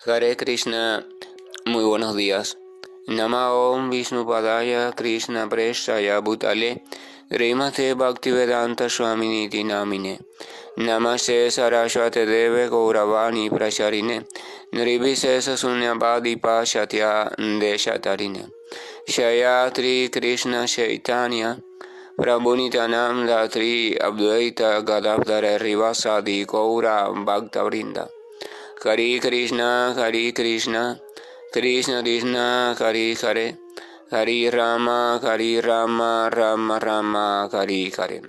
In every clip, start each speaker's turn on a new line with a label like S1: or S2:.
S1: Hare Krishna, muy buenos días. Nama Om Vishnupadaya Krishna Preshaya Bhutale Srimate Bhaktivedanta Swaminiti Namine Namaste Saraswate Deve Gauravani Pracharine Nirvisesa Sunyavadi Pashatya Deshatarine Shayatri Krishna Chaitanya Prabhunitanam Latri Abdvaita Gadavdara Rivasadi Gaura Bhakta Vrinda Hare Krishna, Krishna Krishna, Hare Hare, Hare Rama, Rama Rama, Hare Hare.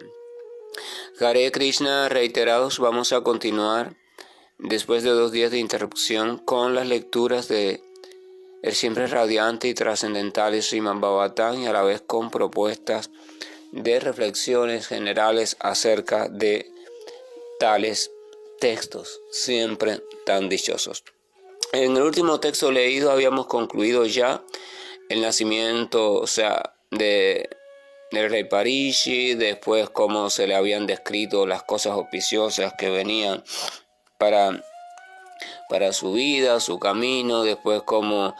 S1: Hare Krishna, reiterados, vamos a continuar después de 2 días de interrupción con las lecturas de el siempre radiante y trascendental Srimad Bhagavatam y a la vez con propuestas de reflexiones generales acerca de tales textos siempre tan dichosos. En el último texto leído habíamos concluido ya el nacimiento, del rey Parishi, después cómo se le habían descrito las cosas auspiciosas que venían para su vida, su camino, después cómo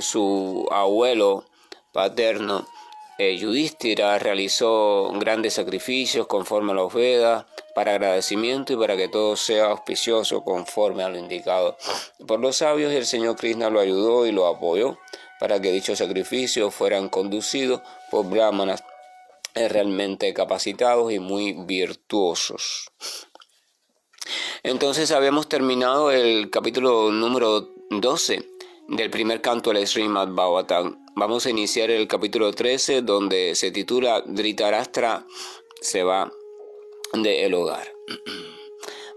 S1: su abuelo paterno Yudhishthira realizó grandes sacrificios conforme a los Vedas para agradecimiento y para que todo sea auspicioso conforme a lo indicado por los sabios, y el Señor Krishna lo ayudó y lo apoyó para que dichos sacrificios fueran conducidos por brahmanas realmente capacitados y muy virtuosos. Entonces habíamos terminado el capítulo número 12 del primer canto del Srimad Bhagavatam. Vamos a iniciar el capítulo 13, donde se titula Dhritarashtra se va del hogar.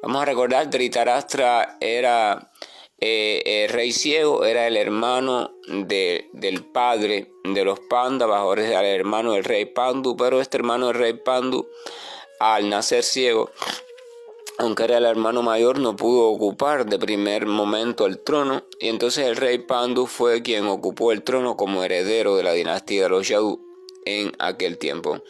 S1: Vamos a recordar, Dhritarashtra era el rey ciego, era el hermano del padre de los Pándavas, ahora era el hermano del rey Pandu, pero este hermano del rey Pandu, al nacer ciego, aunque era el hermano mayor, no pudo ocupar de primer momento el trono, y entonces el rey Pandu fue quien ocupó el trono como heredero de la dinastía de los Yadu en aquel tiempo.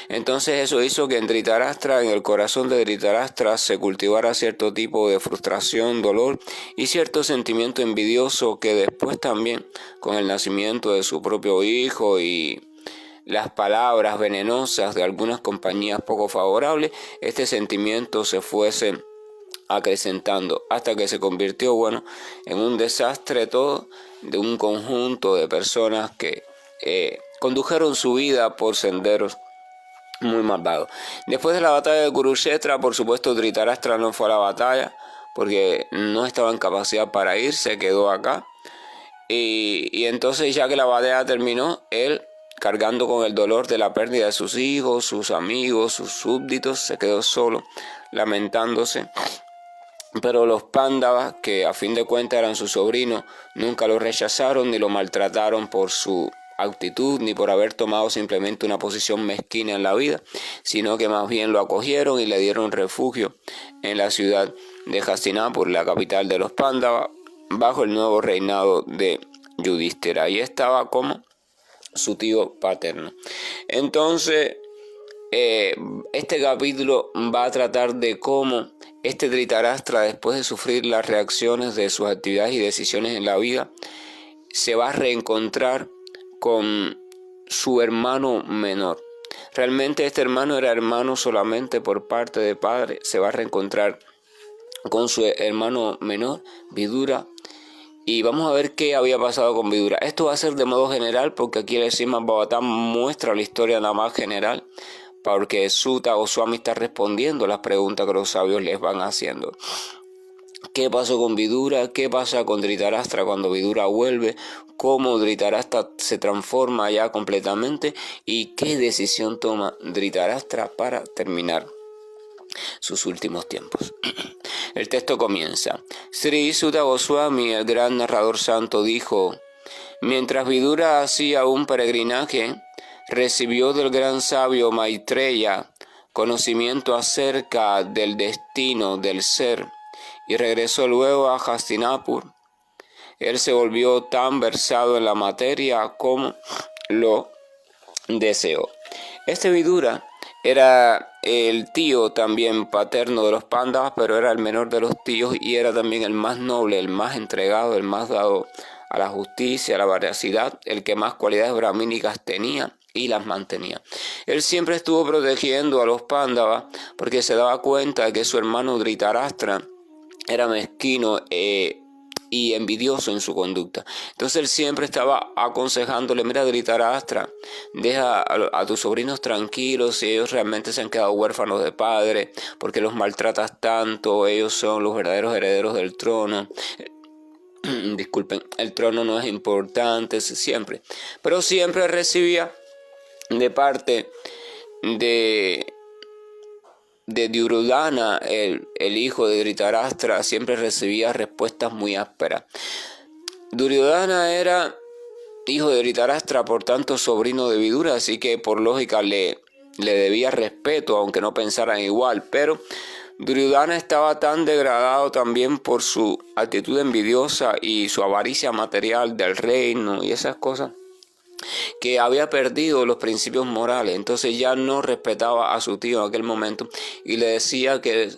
S1: Entonces eso hizo que en el corazón de Dhritarashtra, se cultivara cierto tipo de frustración, dolor y cierto sentimiento envidioso que después también, con el nacimiento de su propio hijo y las palabras venenosas de algunas compañías poco favorables, este sentimiento se fuese acrecentando hasta que se convirtió, en un desastre todo, de un conjunto de personas que condujeron su vida por senderos muy malvados. Después de la batalla de Kurukshetra, por supuesto, Dhritarashtra no fue a la batalla porque no estaba en capacidad para ir, se quedó acá. Y entonces, ya que la batalla terminó, él, cargando con el dolor de la pérdida de sus hijos, sus amigos, sus súbditos, se quedó solo, lamentándose. Pero los Pándavas, que a fin de cuentas eran sus sobrinos, nunca lo rechazaron ni lo maltrataron por su actitud, ni por haber tomado simplemente una posición mezquina en la vida, sino que más bien lo acogieron y le dieron refugio en la ciudad de Hastinapur, la capital de los Pándavas, bajo el nuevo reinado de Yudhishthira. Ahí estaba como su tío paterno. Entonces, este capítulo va a tratar de cómo este Dhritarashtra, después de sufrir las reacciones de sus actividades y decisiones en la vida, se va a reencontrar con su hermano menor. Realmente este hermano era hermano solamente por parte de padre. Se va a reencontrar con su hermano menor, Vidura, y vamos a ver qué había pasado con Vidura. Esto va a ser de modo general, porque aquí el Srimad Bhagavatam muestra la historia nada más general, porque Sutta Goswami está respondiendo las preguntas que los sabios les van haciendo. ¿Qué pasó con Vidura? ¿Qué pasa con Dhritarashtra cuando Vidura vuelve? ¿Cómo Dhritarashtra se transforma ya completamente? ¿Y qué decisión toma Dhritarashtra para terminar sus últimos tiempos? El texto comienza. Sri Sutta Goswami, el gran narrador santo, dijo: mientras Vidura hacía un peregrinaje, recibió del gran sabio Maitreya conocimiento acerca del destino del ser y regresó luego a Hastinapur. Él se volvió tan versado en la materia como lo deseó. Este Vidura Era el tío también paterno de los Pándavas, pero era el menor de los tíos y era también el más noble, el más entregado, el más dado a la justicia, a la veracidad, el que más cualidades brahmínicas tenía y las mantenía. Él siempre estuvo protegiendo a los Pándavas porque se daba cuenta de que su hermano Dhritarashtra era mezquino y envidioso en su conducta. Entonces él siempre estaba aconsejándole: mira, Dhritarashtra, deja a tus sobrinos tranquilos, si ellos realmente se han quedado huérfanos de padre, porque los maltratas tanto, ellos son los verdaderos herederos del trono. Disculpen, el trono no es importante, siempre. Pero siempre recibía de parte de Duryodhana, el hijo de Dhritarashtra, siempre recibía respuestas muy ásperas. Duryodhana era hijo de Dhritarashtra, por tanto sobrino de Vidura, así que por lógica le debía respeto, aunque no pensaran igual, pero Duryodhana estaba tan degradado también por su actitud envidiosa y su avaricia material del reino y esas cosas, que había perdido los principios morales. Entonces ya no respetaba a su tío en aquel momento y le decía que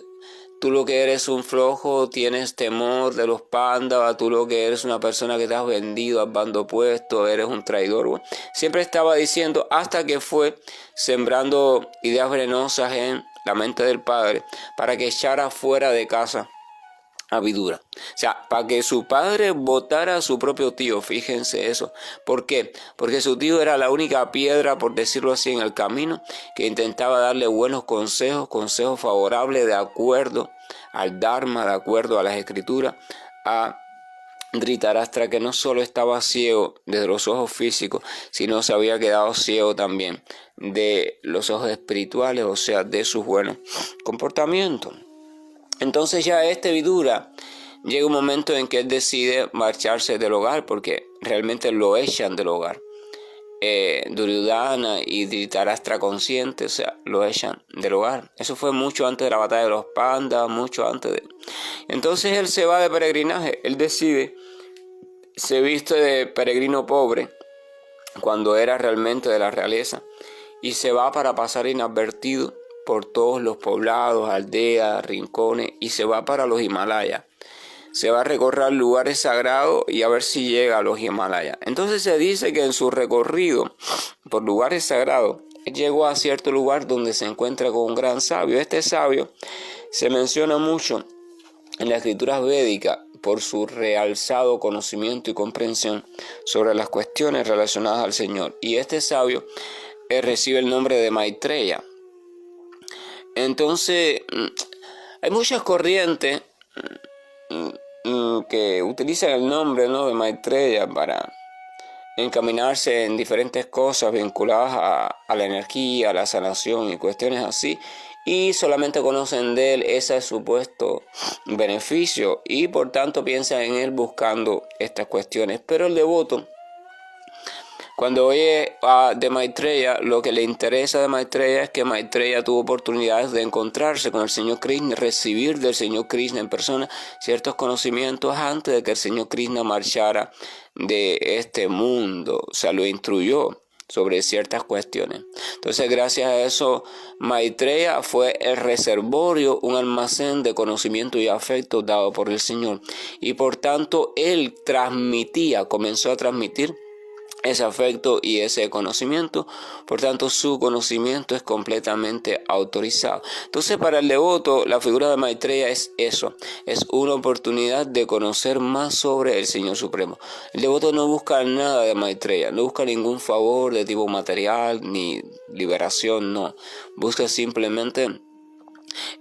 S1: tú lo que eres un flojo, tienes temor de los Pándavas, tú lo que eres una persona que te has vendido al bando opuesto, eres un traidor. Bueno, siempre estaba diciendo, hasta que fue sembrando ideas venenosas en la mente del padre para que echara fuera de casa a Vidura. O sea, para que su padre votara a su propio tío, fíjense eso. ¿Por qué? Porque su tío era la única piedra, por decirlo así, en el camino, que intentaba darle buenos consejos, consejos favorables de acuerdo al Dharma, de acuerdo a las escrituras, a Dhritarashtra, que no solo estaba ciego de los ojos físicos, sino se había quedado ciego también de los ojos espirituales, o sea, de sus buenos comportamientos. Entonces ya Vidura llega un momento en que él decide marcharse del hogar, porque realmente lo echan del hogar. Duryodhana y Dhritarashtra conscientes, o sea, lo echan del hogar. Eso fue mucho antes de la batalla de los Pandas, mucho antes de... Entonces él se va de peregrinaje, él decide, se viste de peregrino pobre, cuando era realmente de la realeza, y se va para pasar inadvertido por todos los poblados, aldeas, rincones, y se va para los Himalayas. Se va a recorrer lugares sagrados y a ver si llega a los Himalayas. Entonces se dice que en su recorrido por lugares sagrados, él llegó a cierto lugar donde se encuentra con un gran sabio. Este sabio se menciona mucho en las escrituras védicas por su realzado conocimiento y comprensión sobre las cuestiones relacionadas al Señor. Y este sabio recibe el nombre de Maitreya. Entonces, hay muchas corrientes que utilizan el nombre, ¿no?, de Maitreya para encaminarse en diferentes cosas vinculadas a la energía, a la sanación y cuestiones así, y solamente conocen de él ese supuesto beneficio y por tanto piensan en él buscando estas cuestiones. Pero el devoto, cuando oye de Maitreya, lo que le interesa de Maitreya es que Maitreya tuvo oportunidades de encontrarse con el Señor Krishna, recibir del Señor Krishna en persona ciertos conocimientos antes de que el Señor Krishna marchara de este mundo. O sea, lo instruyó sobre ciertas cuestiones. Entonces, gracias a eso, Maitreya fue el reservorio, un almacén de conocimiento y afecto dado por el Señor. Y por tanto, él comenzó a transmitir ese afecto y ese conocimiento. Por tanto, su conocimiento es completamente autorizado. Entonces, para el devoto, la figura de Maitreya es eso, es una oportunidad de conocer más sobre el Señor Supremo. El devoto no busca nada de Maitreya, no busca ningún favor de tipo material ni liberación, no. Busca simplemente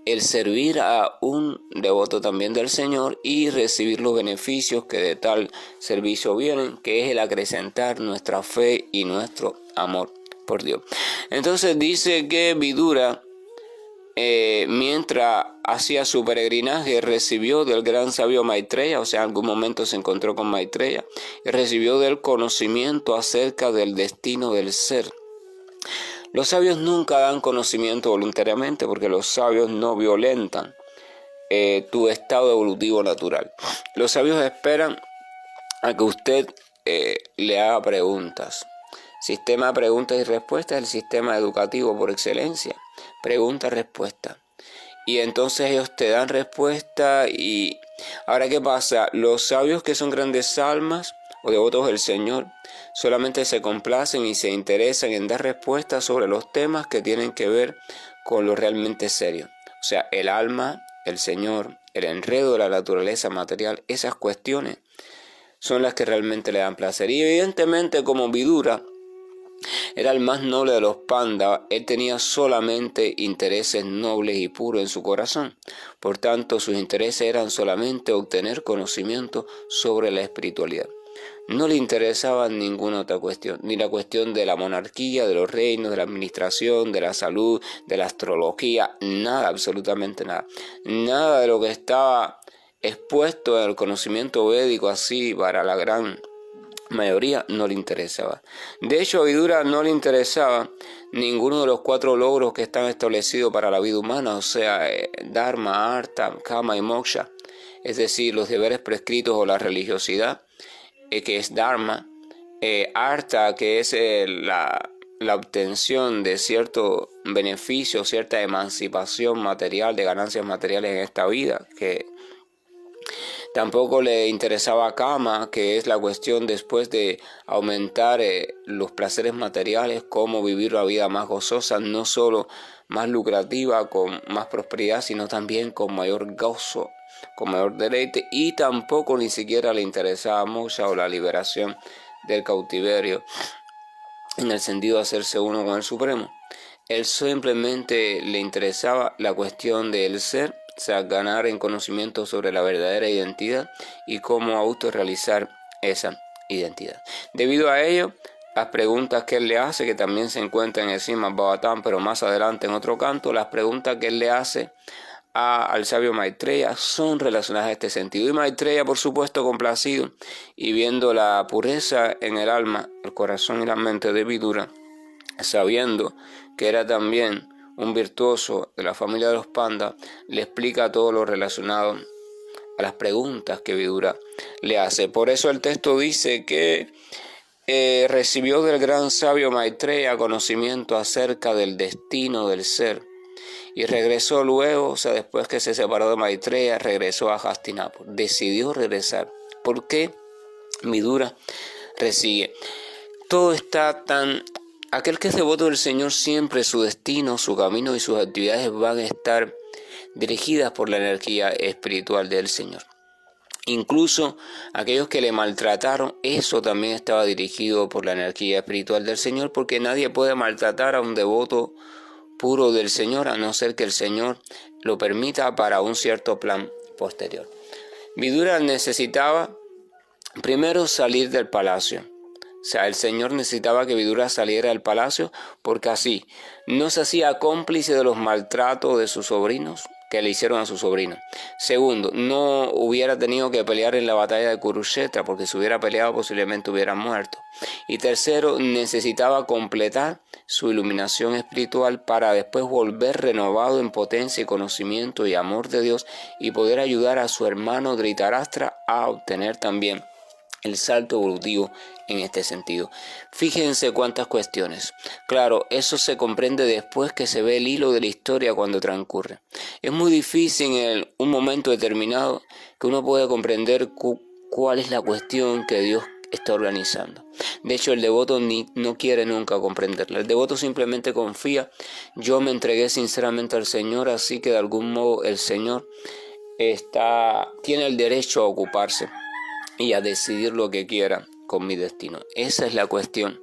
S1: el servir a un devoto también del Señor y recibir los beneficios que de tal servicio vienen, que es el acrecentar nuestra fe y nuestro amor por Dios. Entonces dice que Vidura, mientras hacía su peregrinaje, recibió del gran sabio Maitreya, o sea, en algún momento se encontró con Maitreya, y recibió del conocimiento acerca del destino del ser. Los sabios nunca dan conocimiento voluntariamente porque los sabios no violentan tu estado evolutivo natural. Los sabios esperan a que usted le haga preguntas. Sistema de preguntas y respuestas es el sistema educativo por excelencia. pregunta-respuesta. Y entonces ellos te dan respuesta. Y ahora, ¿qué pasa? Los sabios que son grandes almas o devotos del Señor solamente se complacen y se interesan en dar respuestas sobre los temas que tienen que ver con lo realmente serio. O sea, el alma, el Señor, el enredo de la naturaleza material, esas cuestiones son las que realmente le dan placer. Y evidentemente, como Vidura era el más noble de los pandas, él tenía solamente intereses nobles y puros en su corazón. Por tanto, sus intereses eran solamente obtener conocimiento sobre la espiritualidad. No le interesaba ninguna otra cuestión, ni la cuestión de la monarquía, de los reinos, de la administración, de la salud, de la astrología, nada, absolutamente nada. Nada de lo que estaba expuesto en el conocimiento védico así para la gran mayoría no le interesaba. De hecho, a Vidura no le interesaba ninguno de los 4 logros que están establecidos para la vida humana, o sea, Dharma, Artha, Kama y Moksha, es decir, los deberes prescritos o la religiosidad, que es Dharma, Artha, que es la obtención de cierto beneficio, cierta emancipación material, de ganancias materiales en esta vida, que tampoco le interesaba Kama, que es la cuestión después de aumentar los placeres materiales, cómo vivir la vida más gozosa, no solo más lucrativa, con más prosperidad, sino también con mayor gozo, con mayor deleite. Y tampoco ni siquiera le interesaba Moksha o la liberación del cautiverio, en el sentido de hacerse uno con el Supremo. Él simplemente le interesaba la cuestión del ser, o sea, ganar en conocimiento sobre la verdadera identidad y cómo autorrealizar esa identidad. Debido a ello, las preguntas que él le hace, que también se encuentran en el Srimad Bhagavatam, pero más adelante en otro canto, las preguntas que él le hace al sabio Maitreya son relacionadas a este sentido. Y Maitreya, por supuesto, complacido y viendo la pureza en el alma, el corazón y la mente de Vidura, sabiendo que era también un virtuoso de la familia de los pandas, le explica todo lo relacionado a las preguntas que Vidura le hace. Por eso el texto dice que recibió del gran sabio Maitreya conocimiento acerca del destino del ser y regresó luego, o sea, después que se separó de Maitreya, regresó a Hastinapur. Decidió regresar. ¿Por qué Vidura recibe? Todo está tan... Aquel que es devoto del Señor, siempre su destino, su camino y sus actividades van a estar dirigidas por la energía espiritual del Señor. Incluso aquellos que le maltrataron, eso también estaba dirigido por la energía espiritual del Señor, porque nadie puede maltratar a un devoto puro del Señor, a no ser que el Señor lo permita para un cierto plan posterior. Vidura necesitaba primero salir del palacio. O sea, el Señor necesitaba que Vidura saliera del palacio porque así no se hacía cómplice de los maltratos de sus sobrinos que le hicieron a su sobrino. Segundo, no hubiera tenido que pelear en la batalla de Kurukshetra porque si hubiera peleado posiblemente hubiera muerto. Y tercero, necesitaba completar su iluminación espiritual para después volver renovado en potencia y conocimiento y amor de Dios y poder ayudar a su hermano Dhritarashtra a obtener también el salto evolutivo en este sentido. Fíjense cuántas cuestiones. Claro, eso se comprende después que se ve el hilo de la historia cuando transcurre. Es muy difícil en un momento determinado que uno pueda comprender cuál es la cuestión que Dios está organizando. De hecho, el devoto no quiere nunca comprenderla. El devoto simplemente confía. Yo me entregué sinceramente al Señor, así que de algún modo el Señor tiene el derecho a ocuparse y a decidir lo que quiera con mi destino. Esa es la cuestión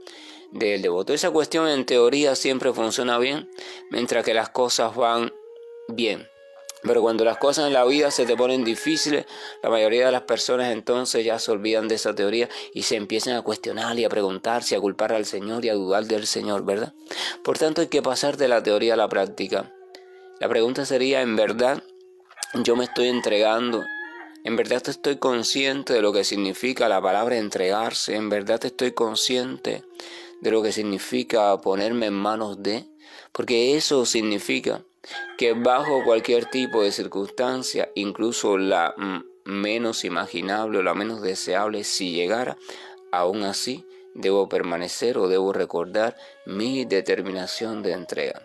S1: del devoto. Esa cuestión en teoría siempre funciona bien mientras que las cosas van bien. Pero cuando las cosas en la vida se te ponen difíciles, la mayoría de las personas entonces ya se olvidan de esa teoría y se empiezan a cuestionar y a preguntarse, a culpar al Señor y a dudar del Señor, ¿verdad? Por tanto, hay que pasar de la teoría a la práctica. La pregunta sería, ¿en verdad yo me estoy entregando? ¿En verdad estoy consciente de lo que significa la palabra entregarse? ¿En verdad estoy consciente de lo que significa ponerme en manos de? Porque eso significa que bajo cualquier tipo de circunstancia, incluso la menos imaginable o la menos deseable, si llegara, aún así debo permanecer o debo recordar mi determinación de entrega.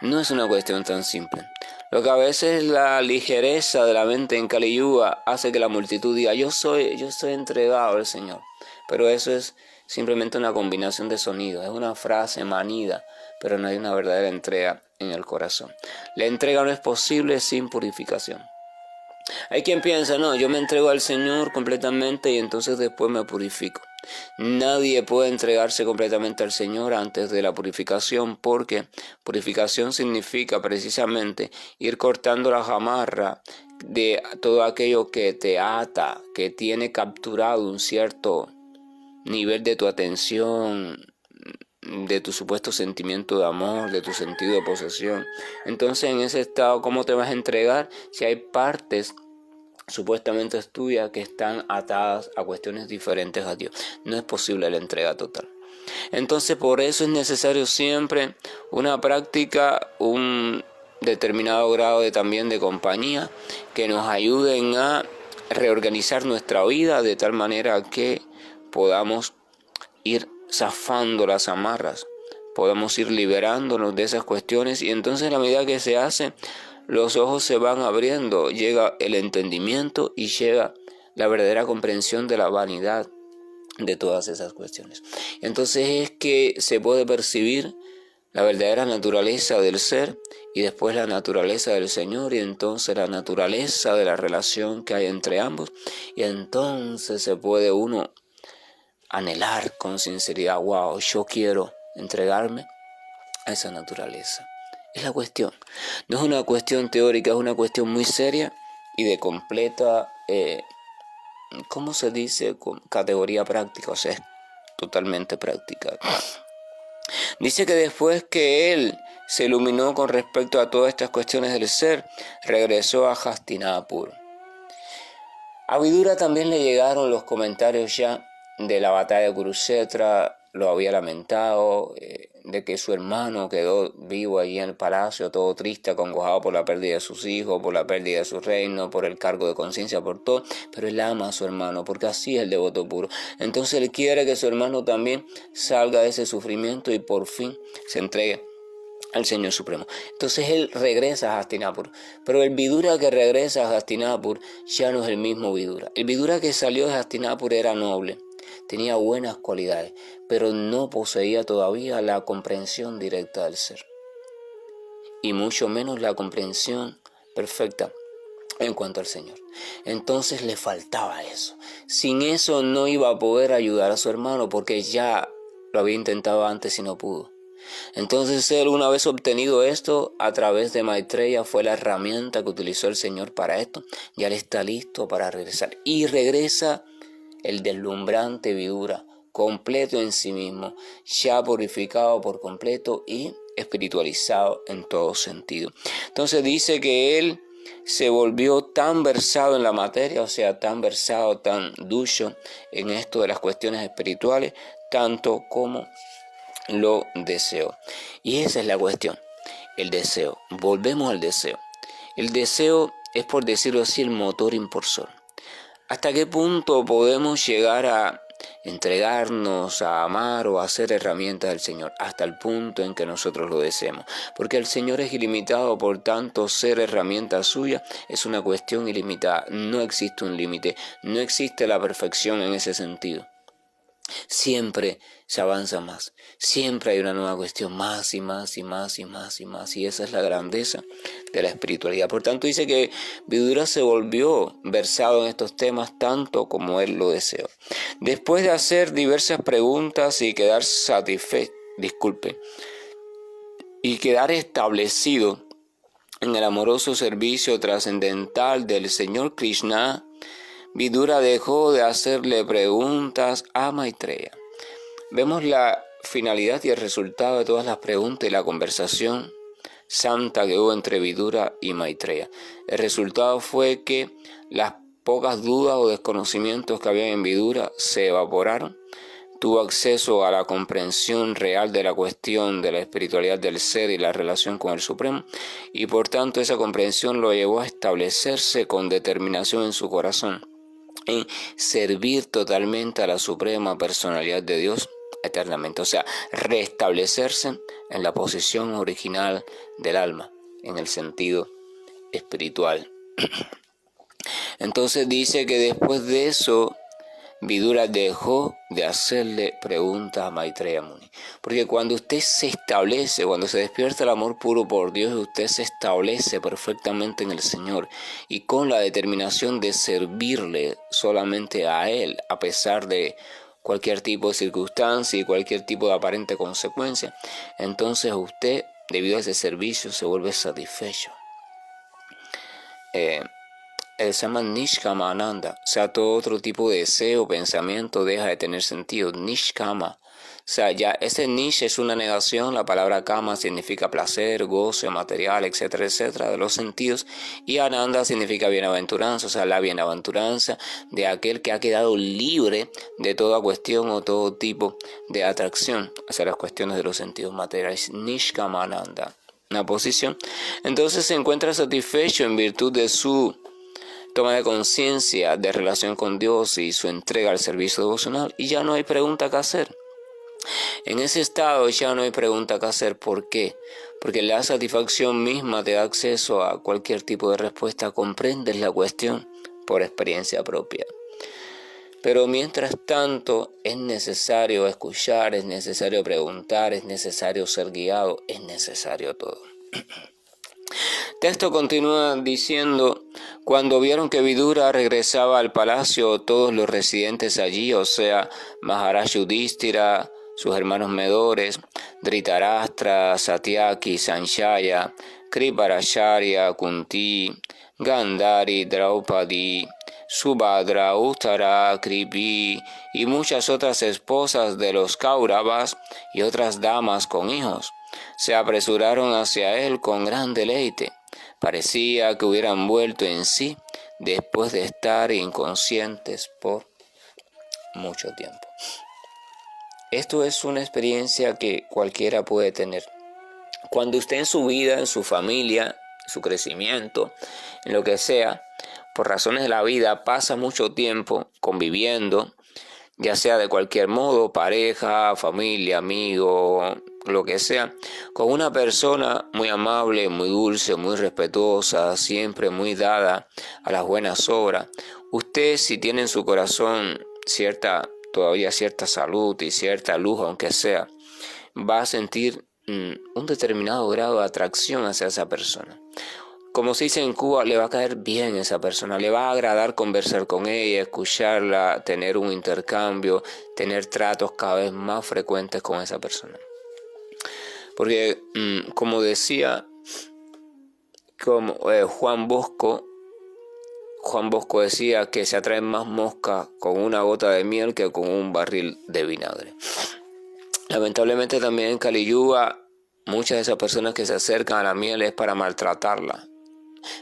S1: No es una cuestión tan simple. Lo que a veces la ligereza de la mente en Kali Yuga hace que la multitud diga, yo soy entregado al Señor. Pero eso es simplemente una combinación de sonidos, es una frase manida, pero no hay una verdadera entrega en el corazón. La entrega no es posible sin purificación. Hay quien piensa, no, yo me entrego al Señor completamente y entonces después me purifico. Nadie puede entregarse completamente al Señor antes de la purificación, porque purificación significa precisamente ir cortando la amarra de todo aquello que te ata, que tiene capturado un cierto nivel de tu atención, de tu supuesto sentimiento de amor, de tu sentido de posesión. Entonces, en ese estado, ¿cómo te vas a entregar si hay partes supuestamente tuyas que están atadas a cuestiones diferentes a Dios? No es posible la entrega total. Entonces, por eso es necesario siempre una práctica, un determinado grado también de compañía que nos ayuden a reorganizar nuestra vida de tal manera que podamos ir zafando las amarras, podemos ir liberándonos de esas cuestiones, y entonces a la medida que se hace, los ojos se van abriendo, llega el entendimiento y llega la verdadera comprensión de la vanidad de todas esas cuestiones. Entonces es que se puede percibir la verdadera naturaleza del ser y después la naturaleza del Señor, y entonces la naturaleza de la relación que hay entre ambos, y entonces se puede uno anhelar con sinceridad, wow, yo quiero entregarme a esa naturaleza. Es la cuestión. No es una cuestión teórica, es una cuestión muy seria y de completa, ¿cómo se dice? Con categoría práctica, o sea, es totalmente práctica. Dice que después que él se iluminó con respecto a todas estas cuestiones del ser, regresó a Hastinapur. A Vidura también le llegaron los comentarios ya de la batalla de Kurukshetra, lo había lamentado, de que su hermano quedó vivo allí en el palacio, todo triste, acongojado por la pérdida de sus hijos, por la pérdida de su reino, por el cargo de conciencia, por todo, pero él ama a su hermano, porque así es el devoto puro. Entonces él quiere que su hermano también salga de ese sufrimiento y por fin se entregue al Señor Supremo. Entonces él regresa a Hastinapur, pero el Vidura que regresa a Hastinapur ya no es el mismo Vidura. El Vidura que salió de Hastinapur era noble, tenía buenas cualidades, pero no poseía todavía la comprensión directa del ser, y mucho menos la comprensión perfecta en cuanto al Señor. Entonces le faltaba eso. Sin eso no iba a poder ayudar a su hermano, porque ya lo había intentado antes y no pudo. Entonces él, una vez obtenido esto, a través de Maitreya, fue la herramienta que utilizó el Señor para esto. Ya él está listo para regresar. Y regresa el deslumbrante Vidura, completo en sí mismo, ya purificado por completo y espiritualizado en todo sentido. Entonces dice que él se volvió tan versado en la materia, o sea, tan versado, tan ducho en esto de las cuestiones espirituales, tanto como lo deseó. Y esa es la cuestión, el deseo. Volvemos al deseo. El deseo es, por decirlo así, el motor impulsor. ¿Hasta qué punto podemos llegar a entregarnos, a amar o a ser herramientas del Señor? Hasta el punto en que nosotros lo deseemos. Porque el Señor es ilimitado, por tanto, ser herramienta suya es una cuestión ilimitada. No existe un límite, no existe la perfección en ese sentido. Siempre se avanza más, siempre hay una nueva cuestión, más y más y más y más y más, y esa es la grandeza de la espiritualidad. Por tanto, dice que Vidura se volvió versado en estos temas tanto como él lo deseó. Después de hacer diversas preguntas y quedar y quedar establecido en el amoroso servicio trascendental del Señor Krishna, Vidura dejó de hacerle preguntas a Maitreya. Vemos la finalidad y el resultado de todas las preguntas y la conversación santa que hubo entre Vidura y Maitreya. El resultado fue que las pocas dudas o desconocimientos que había en Vidura se evaporaron. Tuvo acceso a la comprensión real de la cuestión de la espiritualidad del ser y la relación con el Supremo, y por tanto esa comprensión lo llevó a establecerse con determinación en su corazón en servir totalmente a la suprema personalidad de Dios, eternamente. O sea, restablecerse en la posición original del alma, en el sentido espiritual. Entonces dice que después de eso, Vidura dejó de hacerle preguntas a Maitreya Muni. Porque cuando usted se establece, cuando se despierta el amor puro por Dios, usted se establece perfectamente en el Señor y con la determinación de servirle solamente a Él, a pesar de cualquier tipo de circunstancia y cualquier tipo de aparente consecuencia, entonces usted, debido a ese servicio, se vuelve satisfecho. Se llama Nishkama Ananda, o sea, todo otro tipo de deseo, pensamiento deja de tener sentido. Nishkama, o sea, ya ese nish es una negación, la palabra kama significa placer, goce, material, etcétera, etcétera, de los sentidos, y Ananda significa bienaventuranza, o sea, la bienaventuranza de aquel que ha quedado libre de toda cuestión o todo tipo de atracción hacia las cuestiones de los sentidos materiales. Nishkama Ananda, una posición. Entonces se encuentra satisfecho en virtud de su toma de conciencia de relación con Dios y su entrega al servicio devocional, y ya no hay pregunta que hacer. En ese estado ya no hay pregunta que hacer. ¿Por qué? Porque la satisfacción misma te da acceso a cualquier tipo de respuesta, comprendes la cuestión por experiencia propia. Pero mientras tanto es necesario escuchar, es necesario preguntar, es necesario ser guiado, es necesario todo. Texto continúa diciendo: cuando vieron que Vidura regresaba al palacio, todos los residentes allí, o sea, Maharaj Yudhishthira, sus hermanos menores, Dhritarashtra, Satyaki, Sanjaya, Kriparacharya, Kunti, Gandhari, Draupadi, Subhadra, Uttara, Kripi y muchas otras esposas de los Kauravas y otras damas con hijos, se apresuraron hacia él con gran deleite. Parecía que hubieran vuelto en sí después de estar inconscientes por mucho tiempo. Esto es una experiencia que cualquiera puede tener. Cuando usted en su vida, en su familia, en su crecimiento, en lo que sea, por razones de la vida, pasa mucho tiempo conviviendo, ya sea de cualquier modo, pareja, familia, amigo, lo que sea, con una persona muy amable, muy dulce, muy respetuosa, siempre muy dada a las buenas obras. Usted, si tiene en su corazón todavía cierta salud y cierta luz, aunque sea, va a sentir un determinado grado de atracción hacia esa persona. Como se dice en Cuba, le va a caer bien esa persona, le va a agradar conversar con ella, escucharla, tener un intercambio, tener tratos cada vez más frecuentes con esa persona. Porque, como decía Juan Bosco decía que se atraen más moscas con una gota de miel que con un barril de vinagre. Lamentablemente también en Kali Yuga, muchas de esas personas que se acercan a la miel es para maltratarla.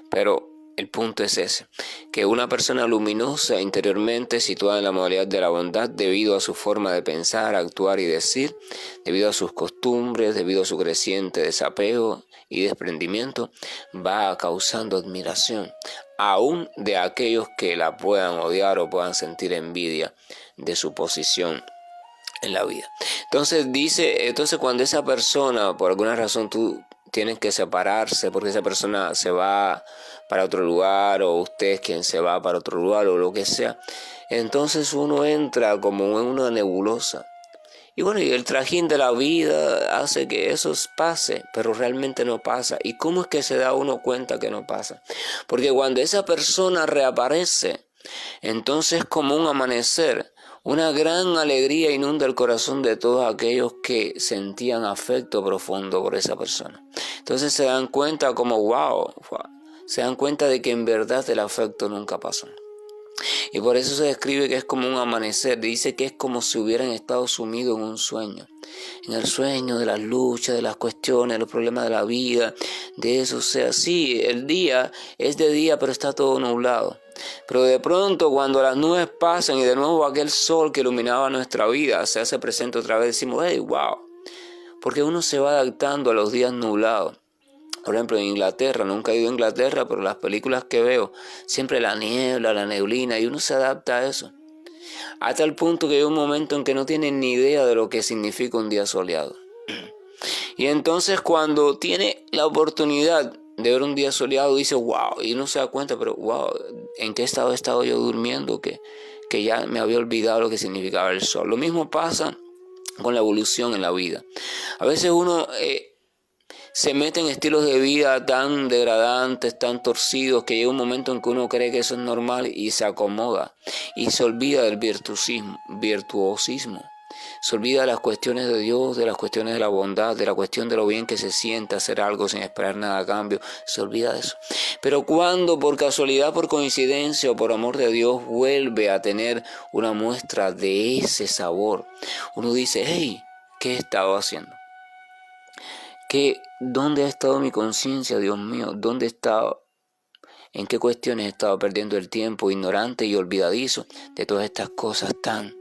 S1: Pero el punto es ese, que una persona luminosa interiormente, situada en la modalidad de la bondad, debido a su forma de pensar, actuar y decir, debido a sus costumbres, debido a su creciente desapego y desprendimiento, va causando admiración, aún de aquellos que la puedan odiar o puedan sentir envidia de su posición en la vida. Entonces cuando esa persona, por alguna razón tú tienes que separarse porque esa persona se va para otro lugar o usted es quien se va para otro lugar o lo que sea, entonces uno entra como en una nebulosa. Y bueno, y el trajín de la vida hace que eso pase, pero realmente no pasa. ¿Y cómo es que se da uno cuenta que no pasa? Porque cuando esa persona reaparece, entonces como un amanecer, una gran alegría inunda el corazón de todos aquellos que sentían afecto profundo por esa persona. Entonces se dan cuenta como se dan cuenta de que en verdad el afecto nunca pasó. Y por eso se describe que es como un amanecer. Dice que es como si hubieran estado sumidos en un sueño. En el sueño de las luchas, de las cuestiones, de los problemas de la vida, de eso. O sea, sí, el día es de día, pero está todo nublado. Pero de pronto, cuando las nubes pasan y de nuevo aquel sol que iluminaba nuestra vida se hace presente otra vez, decimos, ¡hey, wow! Porque uno se va adaptando a los días nublados. Por ejemplo, en Inglaterra, nunca he ido a Inglaterra, pero las películas que veo, siempre la niebla, la neblina, y uno se adapta a eso. hasta el punto que hay un momento en que no tienen ni idea de lo que significa un día soleado. Y entonces cuando tiene la oportunidad de ver un día soleado, dice, wow, y uno se da cuenta, pero wow, ¿en qué estado he estado yo durmiendo? Que ya me había olvidado lo que significaba el sol. Lo mismo pasa con la evolución en la vida. A veces uno se mete en estilos de vida tan degradantes, tan torcidos, que llega un momento en que uno cree que eso es normal y se acomoda y se olvida del virtuosismo. Se olvida de las cuestiones de Dios, de las cuestiones de la bondad, de la cuestión de lo bien que se siente hacer algo sin esperar nada a cambio. Se olvida de eso. Pero cuando por casualidad, por coincidencia o por amor de Dios vuelve a tener una muestra de ese sabor, uno dice, hey, ¿qué he estado haciendo? ¿Dónde ha estado mi conciencia, Dios mío? ¿Dónde he estado? ¿En qué cuestiones he estado perdiendo el tiempo, ignorante y olvidadizo de todas estas cosas tan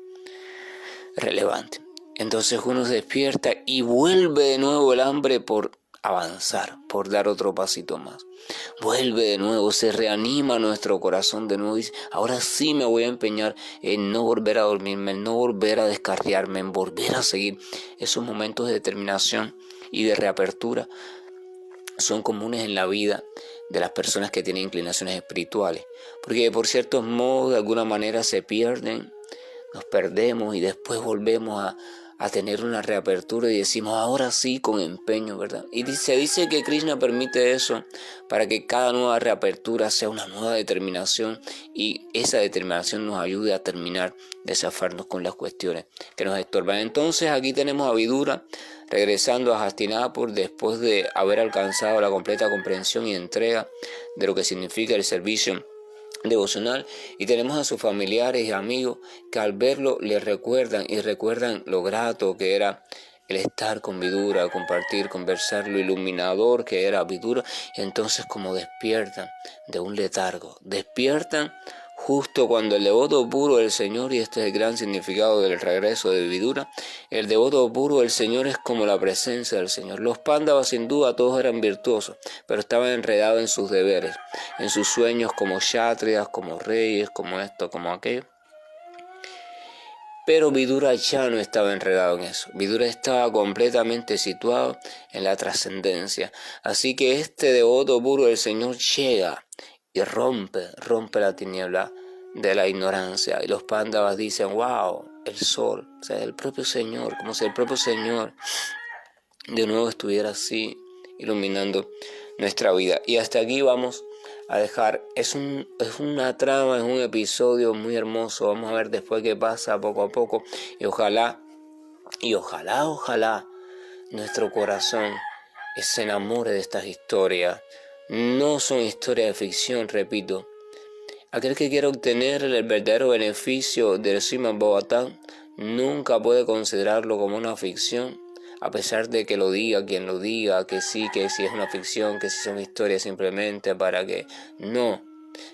S1: relevante? Entonces uno se despierta y vuelve de nuevo el hambre por avanzar, por dar otro pasito más. Vuelve de nuevo, se reanima nuestro corazón de nuevo y dice, ahora sí me voy a empeñar en no volver a dormirme, en no volver a descarriarme, en volver a seguir. Esos momentos de determinación y de reapertura son comunes en la vida de las personas que tienen inclinaciones espirituales, porque por ciertos modos de alguna manera se pierden, nos perdemos y después volvemos a tener una reapertura y decimos ahora sí con empeño, ¿verdad? Y se dice que Krishna permite eso para que cada nueva reapertura sea una nueva determinación y esa determinación nos ayude a terminar de zafarnos con las cuestiones que nos estorban. Entonces aquí tenemos a Vidura regresando a Hastinapur después de haber alcanzado la completa comprensión y entrega de lo que significa el servicio devocional, y tenemos a sus familiares y amigos que al verlo le recuerdan lo grato que era el estar con Vidura, compartir, conversar, lo iluminador que era Vidura. Entonces como despiertan de un letargo, despiertan justo cuando el devoto puro del Señor, y este es el gran significado del regreso de Vidura, el devoto puro del Señor es como la presencia del Señor. Los Pándavas sin duda todos eran virtuosos, pero estaban enredados en sus deberes, en sus sueños como kshatriyas, como reyes, como esto, como aquello. Pero Vidura ya no estaba enredado en eso. Vidura estaba completamente situado en la trascendencia. Así que este devoto puro del Señor llega y rompe la tiniebla de la ignorancia. Y los Pándavas dicen, wow, el sol, o sea, el propio Señor, como si el propio Señor de nuevo estuviera así, iluminando nuestra vida. Y hasta aquí vamos a dejar, es una trama, es un episodio muy hermoso. Vamos a ver después qué pasa poco a poco. Y ojalá nuestro corazón se enamore de estas historias. No son historias de ficción, repito. Aquel que quiera obtener el verdadero beneficio del Srimad Bhagavatam nunca puede considerarlo como una ficción, a pesar de que lo diga quien lo diga, que sí es una ficción, que sí son historias simplemente para que... No,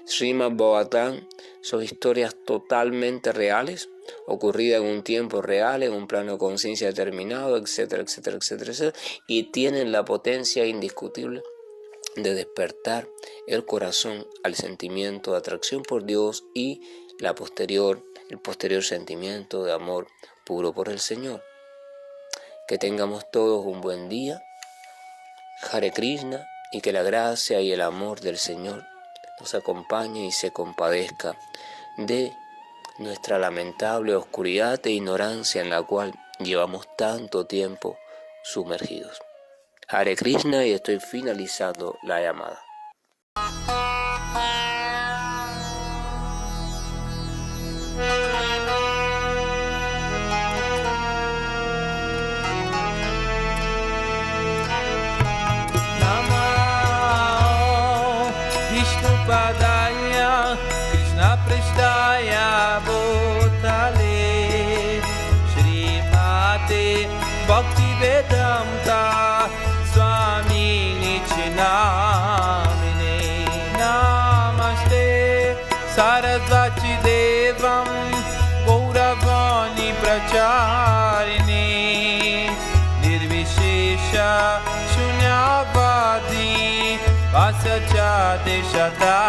S1: Srimad Bhagavatam son historias totalmente reales, ocurridas en un tiempo real, en un plano de conciencia determinado, etcétera, y tienen la potencia indiscutible de despertar el corazón al sentimiento de atracción por Dios y el posterior sentimiento de amor puro por el Señor. Que tengamos todos un buen día. Hare Krishna, y que la gracia y el amor del Señor nos acompañe y se compadezca de nuestra lamentable oscuridad e ignorancia en la cual llevamos tanto tiempo sumergidos. Hare Krishna, y estoy finalizando la llamada.
S2: Namo Vishnupadaya Krishna Prasthaya Bhutale Srimate Bhaktivedanta Swami Nichinamine Namaste Sarasvati Devam Gauravani Pracharine Nirvishesha Shunyavadi Vasachate Shata